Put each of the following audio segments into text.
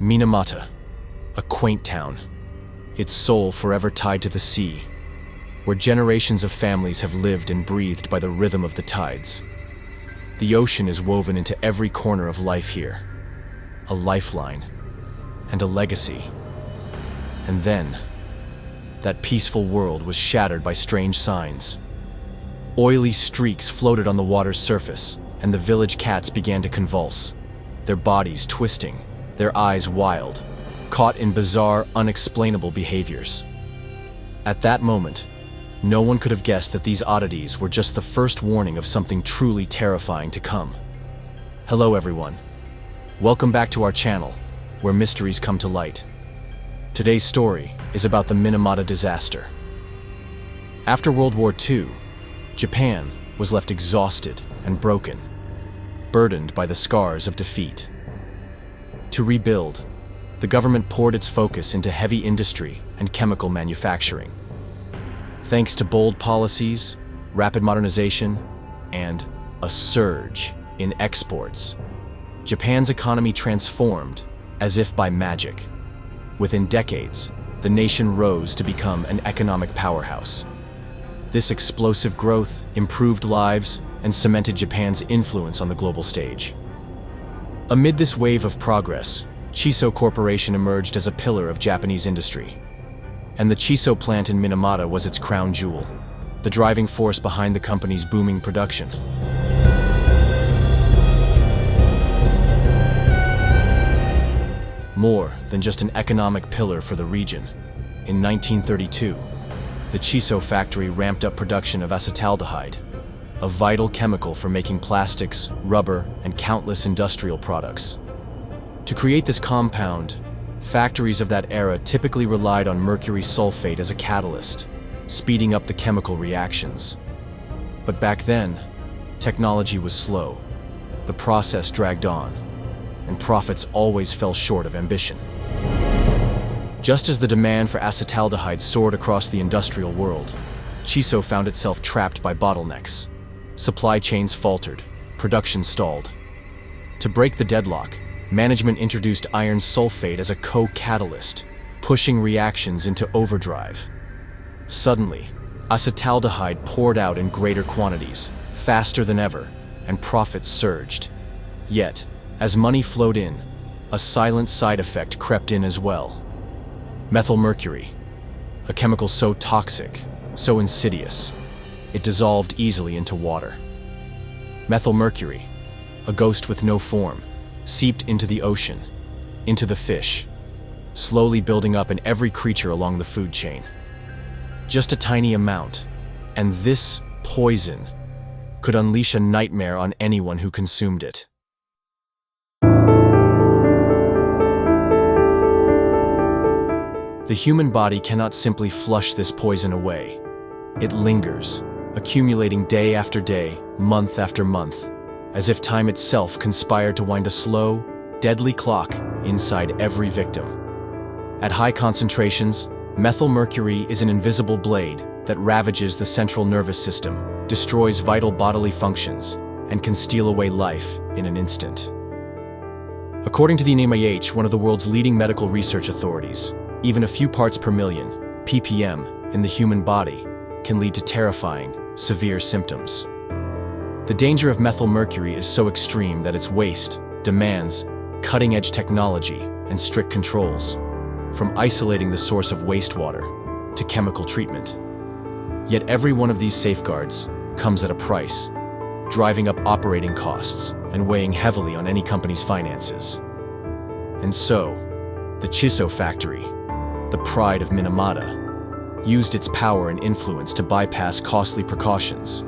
Minamata, a quaint town, its soul forever tied to the sea, where generations of families have lived and breathed by the rhythm of the tides. The ocean is woven into every corner of life here, a lifeline and a legacy. And then, that peaceful world was shattered by strange signs. Oily streaks floated on the water's surface, and the village cats began to convulse, their bodies twisting, their eyes wild, caught in bizarre, unexplainable behaviors. At that moment, no one could have guessed that these oddities were just the first warning of something truly terrifying to come. Hello everyone. Welcome back to our channel, where mysteries come to light. Today's story is about the Minamata disaster. After World War II, Japan was left exhausted and broken, burdened by the scars of defeat. To rebuild, the government poured its focus into heavy industry and chemical manufacturing. Thanks to bold policies, rapid modernization, and a surge in exports, Japan's economy transformed as if by magic. Within decades, the nation rose to become an economic powerhouse. This explosive growth improved lives and cemented Japan's influence on the global stage. Amid this wave of progress, Chisso Corporation emerged as a pillar of Japanese industry. And the Chisso plant in Minamata was its crown jewel, the driving force behind the company's booming production. More than just an economic pillar for the region, in 1932, the Chisso factory ramped up production of acetaldehyde, a vital chemical for making plastics, rubber, and countless industrial products. To create this compound, factories of that era typically relied on mercury sulfate as a catalyst, speeding up the chemical reactions. But back then, technology was slow, the process dragged on, and profits always fell short of ambition. Just as the demand for acetaldehyde soared across the industrial world, Chisso found itself trapped by bottlenecks. Supply chains faltered, production stalled. To break the deadlock, management introduced iron sulfate as a co-catalyst, pushing reactions into overdrive. Suddenly, acetaldehyde poured out in greater quantities, faster than ever, and profits surged. Yet, as money flowed in, a silent side effect crept in as well. Methylmercury, a chemical so toxic, so insidious, it dissolved easily into water. Methylmercury, a ghost with no form, seeped into the ocean, into the fish, slowly building up in every creature along the food chain. Just a tiny amount, and this poison could unleash a nightmare on anyone who consumed it. The human body cannot simply flush this poison away. It lingers, accumulating day after day, month after month, as if time itself conspired to wind a slow, deadly clock inside every victim. At high concentrations, methylmercury is an invisible blade that ravages the central nervous system, destroys vital bodily functions, and can steal away life in an instant. According to the NIMH, one of the world's leading medical research authorities, even a few parts per million, ppm, in the human body can lead to terrifying, severe symptoms. The danger of methylmercury is so extreme that its waste demands cutting-edge technology and strict controls, from isolating the source of wastewater to chemical treatment. Yet every one of these safeguards comes at a price, driving up operating costs and weighing heavily on any company's finances. And so, the Chisso factory, the pride of Minamata, used its power and influence to bypass costly precautions,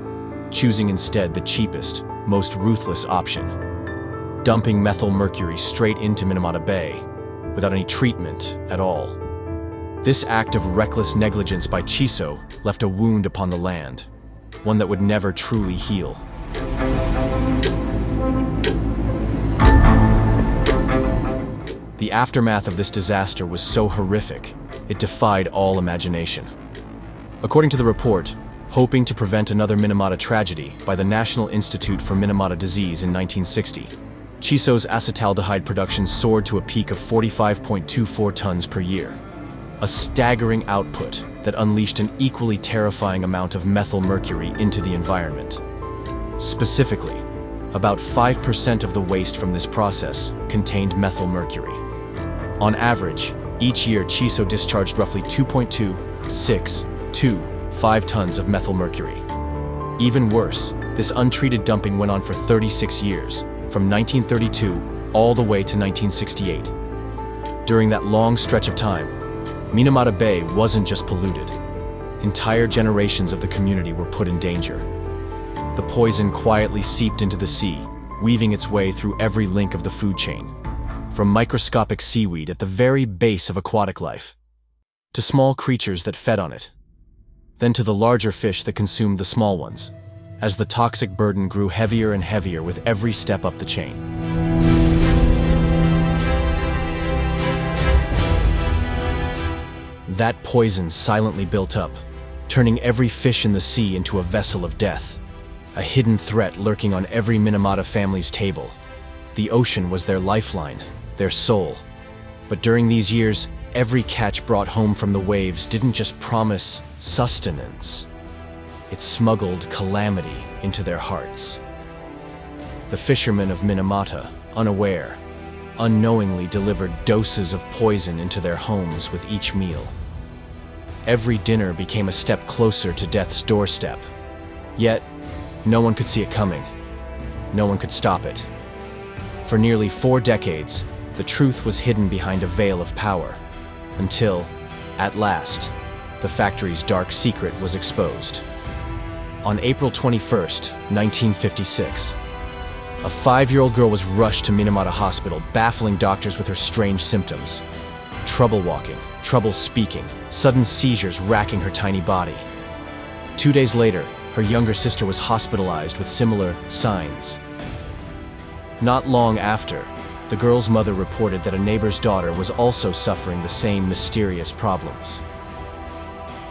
choosing instead the cheapest, most ruthless option, dumping methylmercury straight into Minamata Bay without any treatment at all. This act of reckless negligence by Chisso left a wound upon the land, one that would never truly heal. The aftermath of this disaster was so horrific, it defied all imagination. According to the report, hoping to prevent another Minamata tragedy by the National Institute for Minamata Disease in 1960, Chisso's acetaldehyde production soared to a peak of 45.24 tons per year, a staggering output that unleashed an equally terrifying amount of methylmercury into the environment. Specifically, about 5% of the waste from this process contained methylmercury. On average, each year Chisso discharged roughly 2.2625 tons of methylmercury. Even worse, this untreated dumping went on for 36 years, from 1932 all the way to 1968. During that long stretch of time, Minamata Bay wasn't just polluted. Entire generations of the community were put in danger. The poison quietly seeped into the sea, weaving its way through every link of the food chain, from microscopic seaweed at the very base of aquatic life, to small creatures that fed on it, then to the larger fish that consumed the small ones, as the toxic burden grew heavier and heavier with every step up the chain. That poison silently built up, turning every fish in the sea into a vessel of death, a hidden threat lurking on every Minamata family's table. The ocean was their lifeline, their soul. But during these years, every catch brought home from the waves didn't just promise sustenance. It smuggled calamity into their hearts. The fishermen of Minamata, unaware, unknowingly delivered doses of poison into their homes with each meal. Every dinner became a step closer to death's doorstep. Yet, no one could see it coming. No one could stop it. For nearly 4 decades, the truth was hidden behind a veil of power, until, at last, the factory's dark secret was exposed. On April 21st, 1956, a 5-year-old girl was rushed to Minamata Hospital, baffling doctors with her strange symptoms. Trouble walking, trouble speaking, sudden seizures racking her tiny body. 2 days later, her younger sister was hospitalized with similar signs. Not long after, the girl's mother reported that a neighbor's daughter was also suffering the same mysterious problems.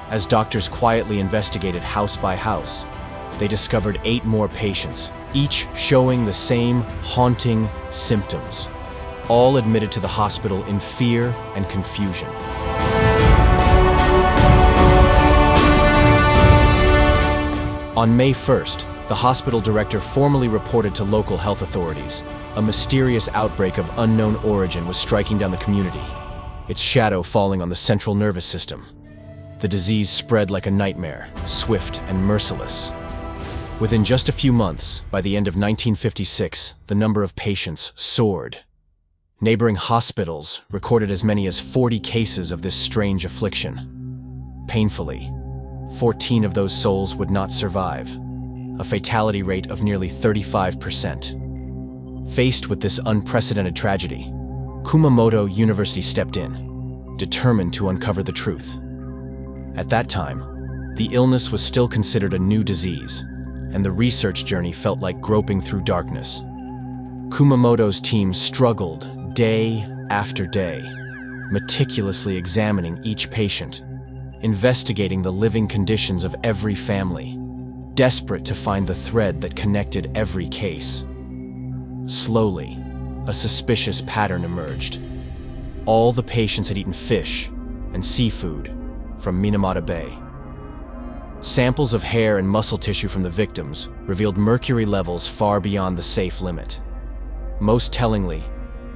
As doctors quietly investigated house by house, they discovered 8 more patients, each showing the same haunting symptoms, all admitted to the hospital in fear and confusion. On May 1st, the hospital director formally reported to local health authorities. A mysterious outbreak of unknown origin was striking down the community, its shadow falling on the central nervous system. The disease spread like a nightmare, swift and merciless. Within just a few months, by the end of 1956, the number of patients soared. Neighboring hospitals recorded as many as 40 cases of this strange affliction. Painfully, 14 of those souls would not survive, a fatality rate of nearly 35%. Faced with this unprecedented tragedy, Kumamoto University stepped in, determined to uncover the truth. At that time, the illness was still considered a new disease, and the research journey felt like groping through darkness. Kumamoto's team struggled day after day, meticulously examining each patient, investigating the living conditions of every family, desperate to find the thread that connected every case. Slowly, a suspicious pattern emerged. All the patients had eaten fish and seafood from Minamata Bay. Samples of hair and muscle tissue from the victims revealed mercury levels far beyond the safe limit. Most tellingly,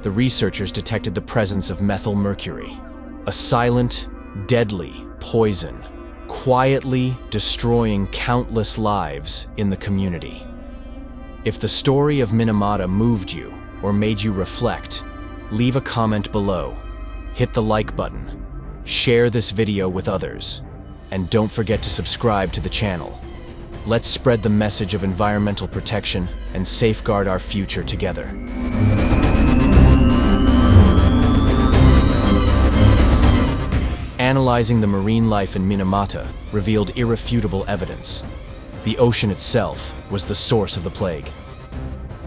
the researchers detected the presence of methylmercury, a silent, deadly poison, quietly destroying countless lives in the community. If the story of Minamata moved you or made you reflect, leave a comment below, hit the like button, share this video with others, and don't forget to subscribe to the channel. Let's spread the message of environmental protection and safeguard our future together. Analyzing the marine life in Minamata revealed irrefutable evidence. The ocean itself was the source of the plague.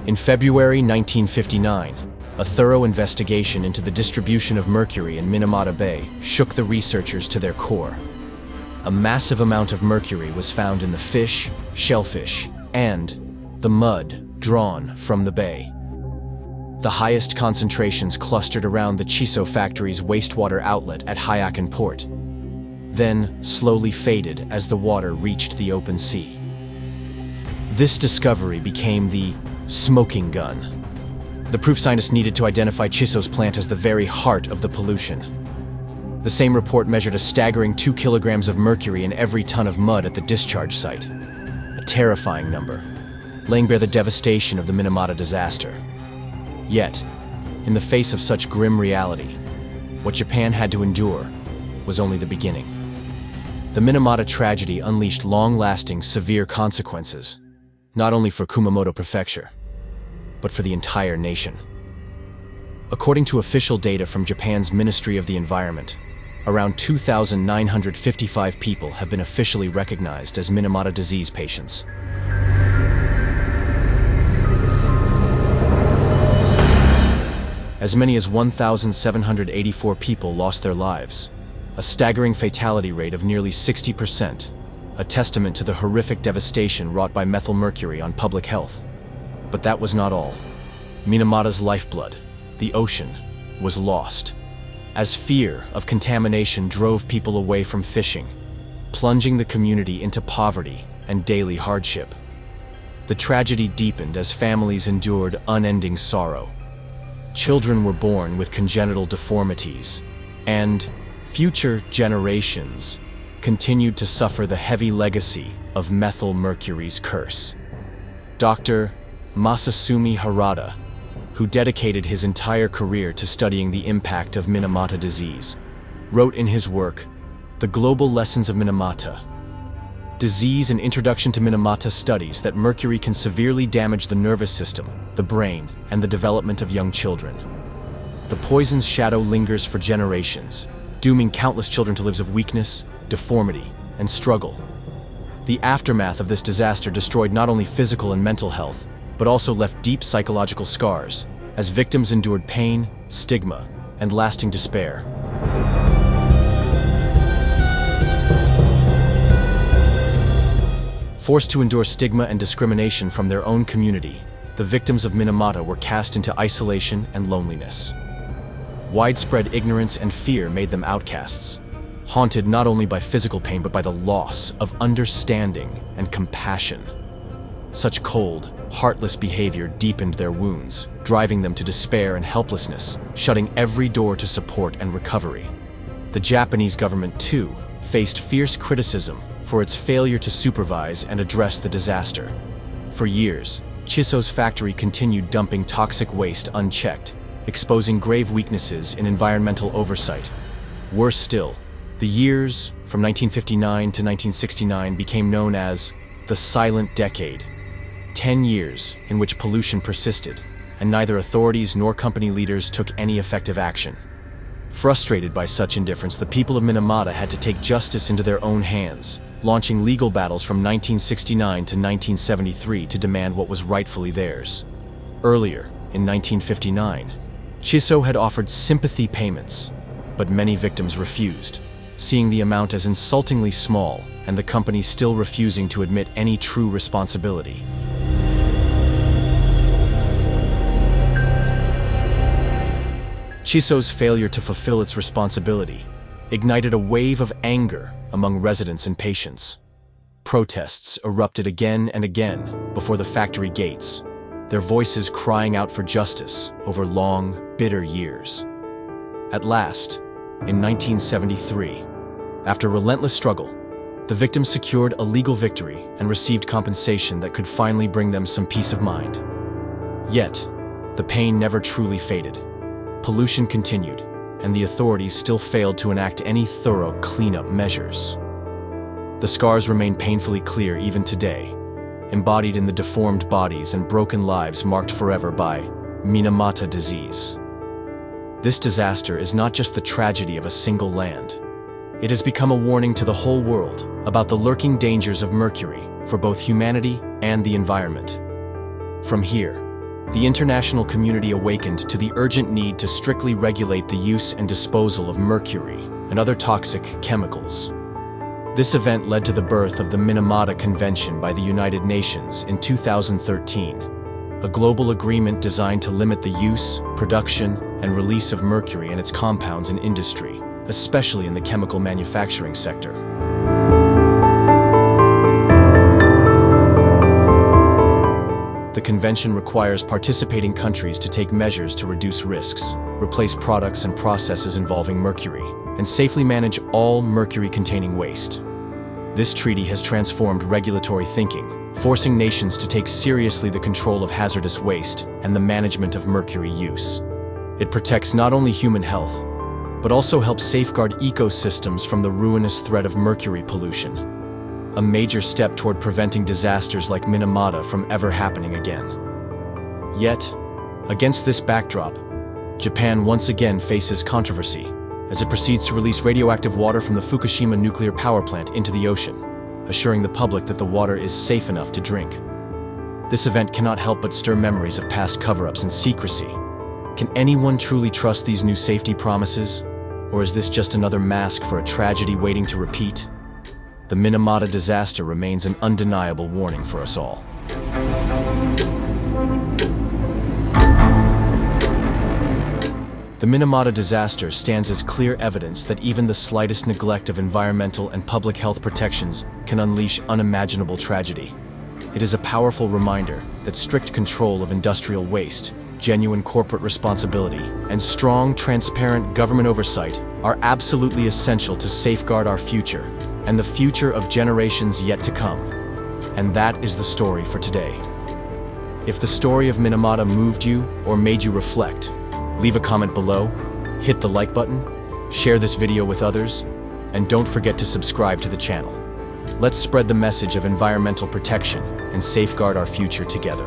In February 1959, a thorough investigation into the distribution of mercury in Minamata Bay shook the researchers to their core. A massive amount of mercury was found in the fish, shellfish, and the mud drawn from the bay. The highest concentrations clustered around the Chisso factory's wastewater outlet at Hyakan Port, then slowly faded as the water reached the open sea. This discovery became the smoking gun. The proof scientists needed to identify Chisso's plant as the very heart of the pollution. The same report measured a staggering 2 kilograms of mercury in every ton of mud at the discharge site. A terrifying number, laying bare the devastation of the Minamata disaster. Yet, in the face of such grim reality, what Japan had to endure was only the beginning. The Minamata tragedy unleashed long-lasting, severe consequences, not only for Kumamoto Prefecture, but for the entire nation. According to official data from Japan's Ministry of the Environment, around 2,955 people have been officially recognized as Minamata disease patients. As many as 1,784 people lost their lives, a staggering fatality rate of nearly 60%, a testament to the horrific devastation wrought by methylmercury on public health. But that was not all. Minamata's lifeblood, the ocean, was lost, as fear of contamination drove people away from fishing, plunging the community into poverty and daily hardship. The tragedy deepened as families endured unending sorrow. Children were born with congenital deformities, and future generations continued to suffer the heavy legacy of methylmercury's curse. Dr. Masasumi Harada, who dedicated his entire career to studying the impact of Minamata disease, wrote in his work, The Global Lessons of Minamata, Disease and Introduction to Minamata studies that mercury can severely damage the nervous system, the brain, and the development of young children. The poison's shadow lingers for generations, dooming countless children to lives of weakness, deformity, and struggle. The aftermath of this disaster destroyed not only physical and mental health, but also left deep psychological scars, as victims endured pain, stigma, and lasting despair. Forced to endure stigma and discrimination from their own community, the victims of Minamata were cast into isolation and loneliness. Widespread ignorance and fear made them outcasts, haunted not only by physical pain but by the loss of understanding and compassion. Such cold, heartless behavior deepened their wounds, driving them to despair and helplessness, shutting every door to support and recovery. The Japanese government, too, faced fierce criticism for its failure to supervise and address the disaster. For years, Chisso's factory continued dumping toxic waste unchecked, exposing grave weaknesses in environmental oversight. Worse still, the years from 1959 to 1969 became known as the Silent Decade, 10 years in which pollution persisted, and neither authorities nor company leaders took any effective action. Frustrated by such indifference, the people of Minamata had to take justice into their own hands, launching legal battles from 1969 to 1973 to demand what was rightfully theirs. Earlier, in 1959, Chisso had offered sympathy payments, but many victims refused, seeing the amount as insultingly small and the company still refusing to admit any true responsibility. Chisso's failure to fulfill its responsibility ignited a wave of anger among residents and patients. Protests erupted again and again before the factory gates, their voices crying out for justice over long, bitter years. At last, in 1973, after relentless struggle, the victims secured a legal victory and received compensation that could finally bring them some peace of mind. Yet, the pain never truly faded. Pollution continued, and the authorities still failed to enact any thorough cleanup measures. The scars remain painfully clear even today, embodied in the deformed bodies and broken lives marked forever by Minamata disease. This disaster is not just the tragedy of a single land. It has become a warning to the whole world about the lurking dangers of mercury for both humanity and the environment. From here, the international community awakened to the urgent need to strictly regulate the use and disposal of mercury and other toxic chemicals. This event led to the birth of the Minamata Convention by the United Nations in 2013, a global agreement designed to limit the use, production, and release of mercury and its compounds in industry, especially in the chemical manufacturing sector. The convention requires participating countries to take measures to reduce risks, replace products and processes involving mercury, and safely manage all mercury-containing waste. This treaty has transformed regulatory thinking, forcing nations to take seriously the control of hazardous waste and the management of mercury use. It protects not only human health, but also helps safeguard ecosystems from the ruinous threat of mercury pollution, a major step toward preventing disasters like Minamata from ever happening again. Yet, against this backdrop, Japan once again faces controversy as it proceeds to release radioactive water from the Fukushima nuclear power plant into the ocean, assuring the public that the water is safe enough to drink. This event cannot help but stir memories of past cover-ups and secrecy. Can anyone truly trust these new safety promises? Or is this just another mask for a tragedy waiting to repeat? The Minamata disaster remains an undeniable warning for us all. The Minamata disaster stands as clear evidence that even the slightest neglect of environmental and public health protections can unleash unimaginable tragedy. It is a powerful reminder that strict control of industrial waste, genuine corporate responsibility, and strong, transparent government oversight are absolutely essential to safeguard our future and the future of generations yet to come. And that is the story for today. If the story of Minamata moved you or made you reflect, leave a comment below, hit the like button, share this video with others, and don't forget to subscribe to the channel. Let's spread the message of environmental protection and safeguard our future together.